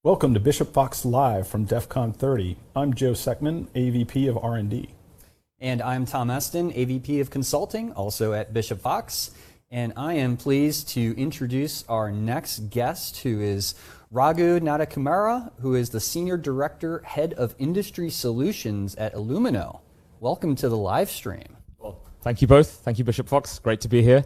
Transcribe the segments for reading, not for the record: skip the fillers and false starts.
Welcome to Bishop Fox Live from DEF CON 30. I'm Joe Seckman, AVP of R&D. And I'm Tom Eston, AVP of Consulting, also at Bishop Fox. And I am pleased to introduce our next guest, who is Raghu Nandakumara, who is the Senior Director, Head of Industry Solutions at Illumio. Welcome to the live stream. Well, thank you both. Thank you, Bishop Fox. Great to be here.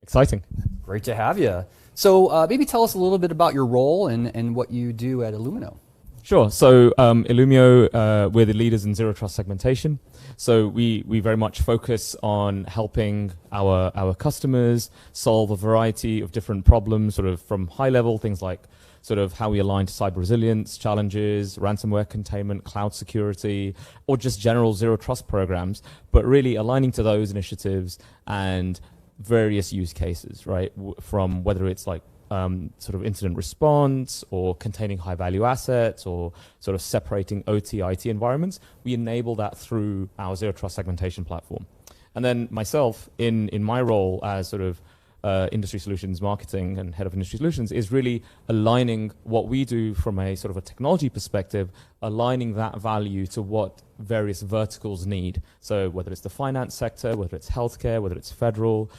Exciting. Great to have you. So maybe tell us a little bit about your role and what you do at Illumio. Sure. So Illumio, we're the leaders in zero trust segmentation. So we very much focus on helping our customers solve a variety of different problems, sort of from high level things like sort of how we align to cyber resilience challenges, ransomware containment, cloud security, or just general zero trust programs, but really aligning to those initiatives and various use cases, right? From whether it's like sort of incident response or containing high value assets or sort of separating OT, IT environments, we enable that through our zero trust segmentation platform. And then myself in my role as sort of industry solutions marketing and head of industry solutions is really aligning what we do from a sort of a technology perspective, aligning that value to what various verticals need. So whether it's the finance sector, whether it's healthcare, whether it's federal,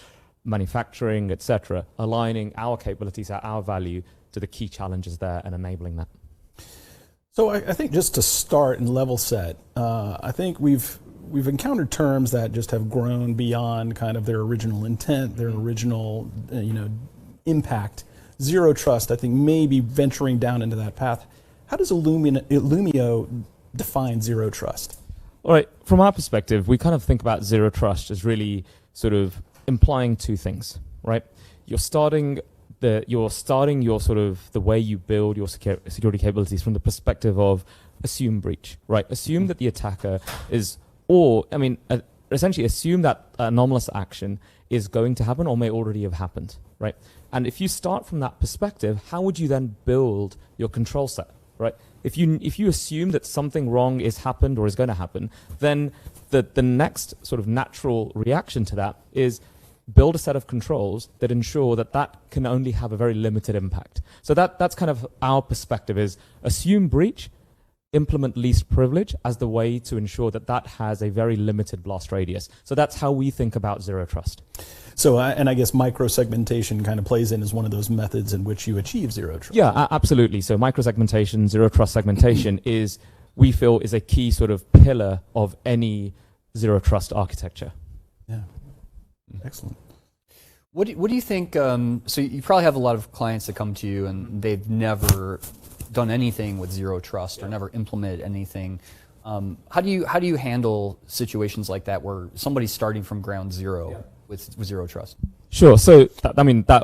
manufacturing, etc., aligning our capabilities at our value to the key challenges there and enabling that. So I think just to start and level set, I think we've encountered terms that just have grown beyond kind of their original intent, their original impact. Zero trust, I think, maybe venturing down into that path. How does Illumio define zero trust? All right, from our perspective, we kind of think about zero trust as really sort of implying two things, right? You're starting your sort of the way you build your security capabilities from the perspective of assume breach, right? Assume that the attacker is, essentially assume that anomalous action is going to happen or may already have happened, right? And if you start from that perspective, how would you then build your control set, right? If you assume that something wrong is happened or is going to happen, then the next sort of natural reaction to that is build a set of controls that ensure that that can only have a very limited impact. So that's kind of our perspective is assume breach, implement least privilege as the way to ensure that that has a very limited blast radius. So that's how we think about zero trust. So, and I guess micro-segmentation kind of plays in as one of those methods in which you achieve zero trust. Yeah, absolutely. So micro-segmentation, zero trust segmentation we feel is a key sort of pillar of any zero trust architecture. Yeah, excellent. What do you think, so you probably have a lot of clients that come to you and they've never done anything with zero trust or never implemented anything. How do you handle situations like that where somebody's starting from ground zero with zero trust? Sure. So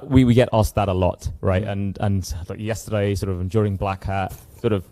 we get asked that a lot, right? And like yesterday, sort of during Black Hat, sort of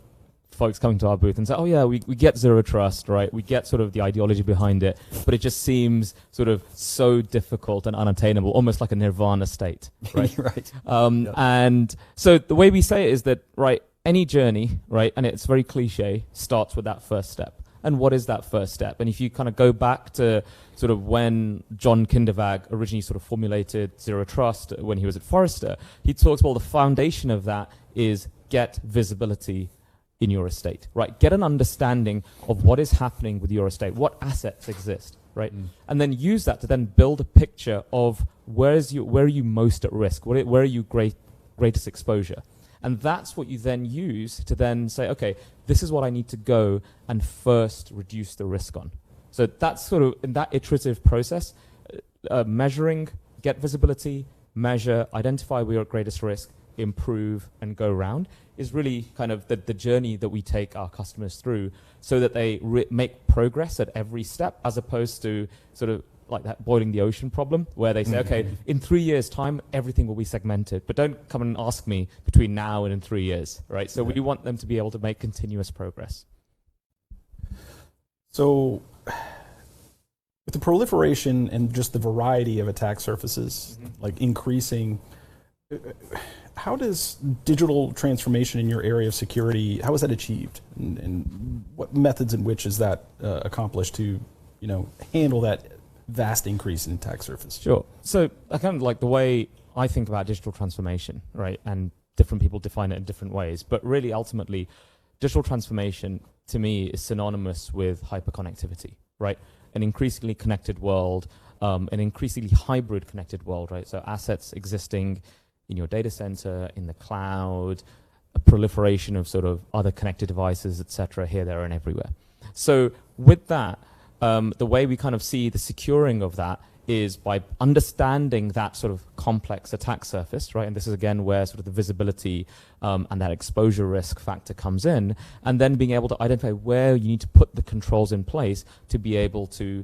folks coming to our booth and say, oh yeah, we get zero trust, right? We get sort of the ideology behind it, but it just seems sort of so difficult and unattainable, almost like a nirvana state, right? Right. And so the way we say it is that, right, any journey, right, and it's very cliche, starts with that first step. And what is that first step? And if you kind of go back to sort of when John Kindervag originally sort of formulated zero trust when he was at Forrester, he talks about the foundation of that is get visibility in your estate, right? Get an understanding of what is happening with your estate, what assets exist, right? And then use that to then build a picture of where are you most at risk, where are you greatest exposure. And that's what you then use to then say, okay, this is what I need to go and first reduce the risk on. So that's sort of in that iterative process, measuring, get visibility, measure, identify where you're at greatest risk, improve, and go around is really kind of the journey that we take our customers through so that they make progress at every step, as opposed to sort of like that boiling the ocean problem where they say, okay, in 3 years' time, everything will be segmented, but don't come and ask me between now and in 3 years, right? So we want them to be able to make continuous progress. So with the proliferation and just the variety of attack surfaces, like increasing, how does digital transformation in your area of security, how is that achieved? And what methods in which is that accomplished to, handle that vast increase in attack surface? Sure. So I kind of like the way I think about digital transformation, right? And different people define it in different ways. But really, ultimately, digital transformation to me is synonymous with hyperconnectivity, right? An increasingly connected world, an increasingly hybrid connected world, right? So assets existing in your data center, in the cloud, a proliferation of sort of other connected devices, et cetera, here, there, and everywhere. So with that, the way we kind of see the securing of that is by understanding that sort of complex attack surface, right? And this is again where sort of the visibility and that exposure risk factor comes in, and then being able to identify where you need to put the controls in place to be able to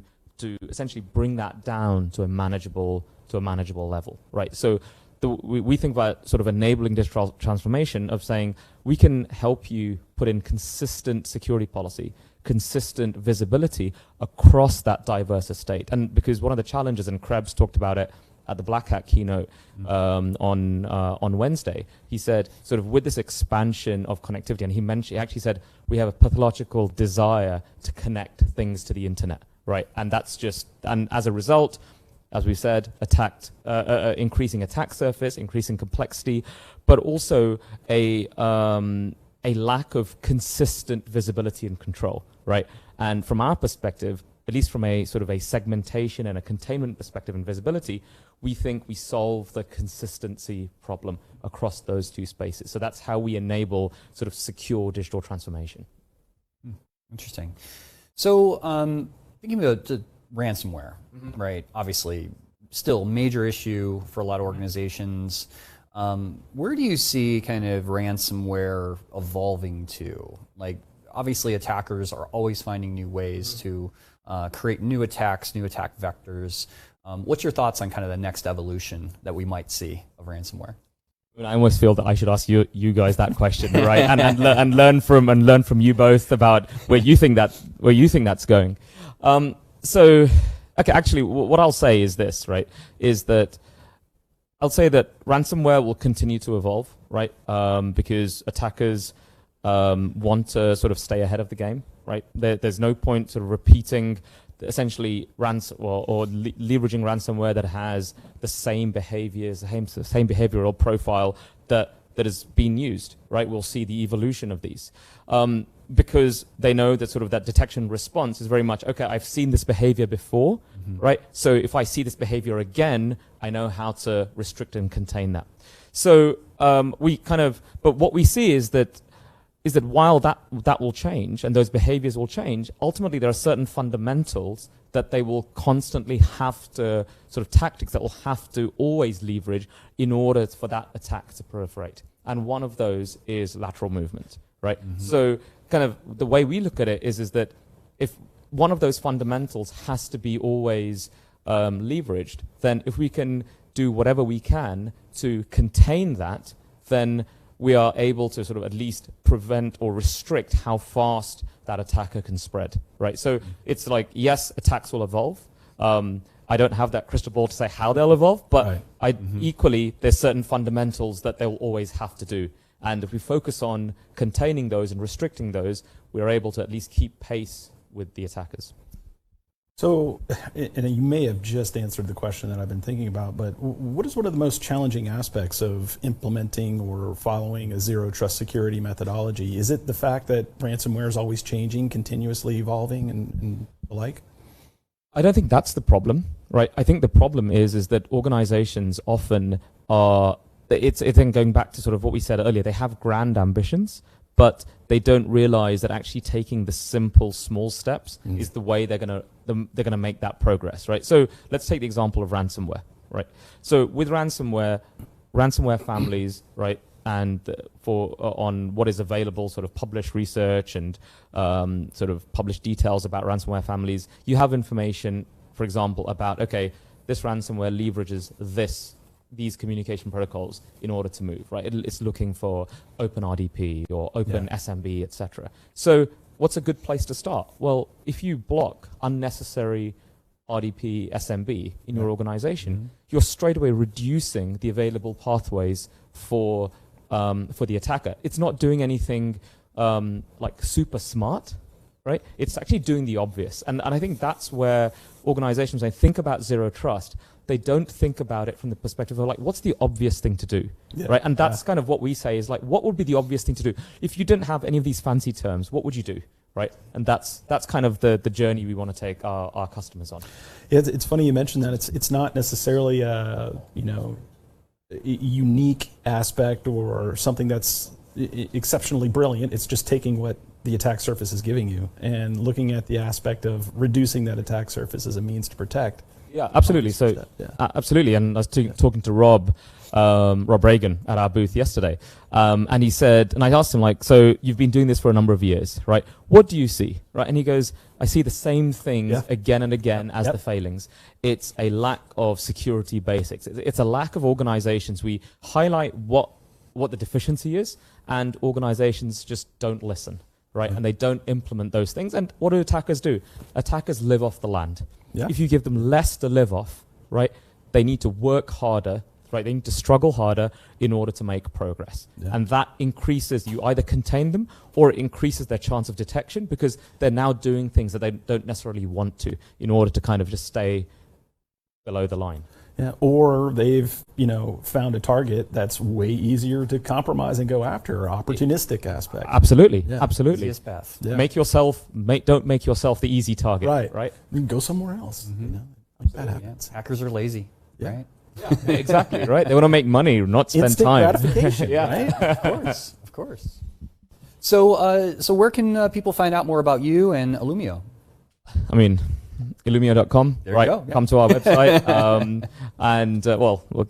essentially bring that down to a manageable level, right? So we think about sort of enabling digital transformation of saying we can help you put in consistent security policy, consistent visibility across that diverse estate. And because one of the challenges, and Krebs talked about it at the Black Hat keynote on Wednesday, he said sort of with this expansion of connectivity, and he actually said we have a pathological desire to connect things to the internet, right? And as a result, as we said, increasing attack surface, increasing complexity, but also a lack of consistent visibility and control, right? And from our perspective, at least from a sort of a segmentation and a containment perspective and visibility, we think we solve the consistency problem across those two spaces. So that's how we enable sort of secure digital transformation. Interesting. So thinking about the ransomware, right? Obviously, still major issue for a lot of organizations. Where do you see kind of ransomware evolving to? Like, obviously, attackers are always finding new ways to create new attacks, new attack vectors. What's your thoughts on kind of the next evolution that we might see of ransomware? I almost feel that I should ask you guys that question, right? and learn from you both about where you think that's going. So, okay, actually, what I'll say is this, right? Is that I'll say that ransomware will continue to evolve, right? Because attackers want to sort of stay ahead of the game, right? There's no point sort of repeating essentially leveraging ransomware that has the same behaviors, the same behavioral profile that has been used, right? We'll see the evolution of these. Because they know that sort of that detection response is very much, okay, I've seen this behavior before, right? So if I see this behavior again, I know how to restrict and contain that. So but what we see is that while that will change and those behaviors will change, ultimately there are certain fundamentals that they will constantly have to, sort of tactics that will have to always leverage in order for that attack to proliferate. And one of those is lateral movement, right? So kind of the way we look at it is that if one of those fundamentals has to be always leveraged, then if we can do whatever we can to contain that, then we are able to sort of at least prevent or restrict how fast that attacker can spread, right? So it's like, yes, attacks will evolve. I don't have that crystal ball to say how they'll evolve, but equally, there's certain fundamentals that they'll always have to do. And if we focus on containing those and restricting those, we're able to at least keep pace with the attackers. So, and you may have just answered the question that I've been thinking about, but what is one of the most challenging aspects of implementing or following a zero trust security methodology? Is it the fact that ransomware is always changing, continuously evolving and the like? I don't think that's the problem, right? I think the problem is that organizations often are, it's then going back to sort of what we said earlier, they have grand ambitions, but they don't realize that actually taking the simple small steps is the way they're gonna make that progress, right? So let's take the example of ransomware, right? So with ransomware families, right, and on what is available, sort of published research and sort of published details about ransomware families, you have information, for example, about, okay, this ransomware leverages these communication protocols in order to move, right? It's looking for open RDP or open SMB, etc. So what's a good place to start? Well, if you block unnecessary RDP, SMB in your organization, you're straight away reducing the available pathways for the attacker. It's not doing anything like super smart, right? It's actually doing the obvious. And I think that's where organizations, when they think about zero trust, they don't think about it from the perspective of like, what's the obvious thing to do, right? And that's kind of what we say is like, what would be the obvious thing to do? If you didn't have any of these fancy terms, what would you do, right? And that's kind of the journey we want to take our customers on. It's funny you mentioned that. It's not necessarily a unique aspect or something that's exceptionally brilliant. It's just taking what the attack surface is giving you and looking at the aspect of reducing that attack surface as a means to protect. Yeah, absolutely. So, absolutely. And I was talking to Rob Reagan at our booth yesterday, and he said, and I asked him like, so you've been doing this for a number of years, right? What do you see, right? And he goes, I see the same things again and again as the failings. It's a lack of security basics. It's a lack of organizations. We highlight what the deficiency is, and organizations just don't listen, right? And they don't implement those things. And what do attackers do? Attackers live off the land. If you give them less to live off, right, they need to work harder, right? They need to struggle harder in order to make progress. And that increases, you either contain them or it increases their chance of detection because they're now doing things that they don't necessarily want to in order to kind of just stay below the line. Yeah, or they've found a target that's way easier to compromise and go after, or opportunistic aspect. Absolutely, absolutely. Easiest path. Don't make yourself the easy target. Right. You can go somewhere else. That happens. Hackers are lazy. Right. Yeah, exactly. Right. They want to make money, not spend Instant time. gratification. Right. Of course. So where can people find out more about you and Illumio? I mean, Illumio.com, right? You go. Come to our website. We'll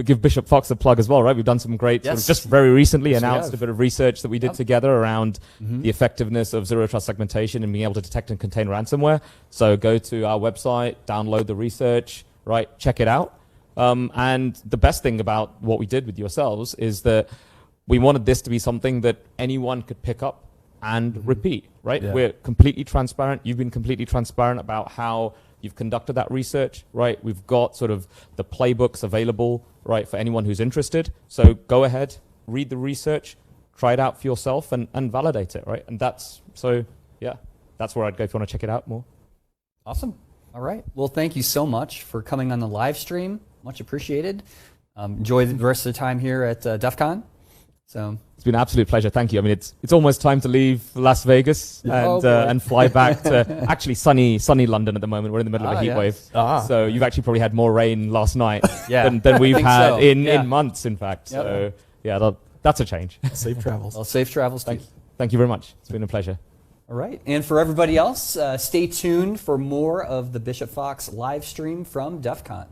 give Bishop Fox a plug as well, right? We've done some great, sort of just very recently announced a bit of research that we did together around the effectiveness of zero trust segmentation and being able to detect and contain ransomware. So go to our website, download the research, right? Check it out. And the best thing about what we did with yourselves is that we wanted this to be something that anyone could pick up and repeat, right? We're completely transparent. You've been completely transparent about how you've conducted that research, right? We've got sort of the playbooks available, right, for anyone who's interested. So go ahead, read the research, try it out for yourself and validate it, right? And that's where I'd go if you want to check it out more. Awesome. All right. Well, thank you so much for coming on the live stream. Much appreciated. Enjoy the rest of the time here at DEF CON. So it's been an absolute pleasure. Thank you. I mean, it's almost time to leave Las Vegas and fly back to actually sunny London at the moment. We're in the middle of a heat wave. So you've actually probably had more rain last night than we've had in months, in fact. So that's a change. Safe travels. Well, safe travels. Thank you very much. It's been a pleasure. All right. And for everybody else, stay tuned for more of the Bishop Fox live stream from DEF CON.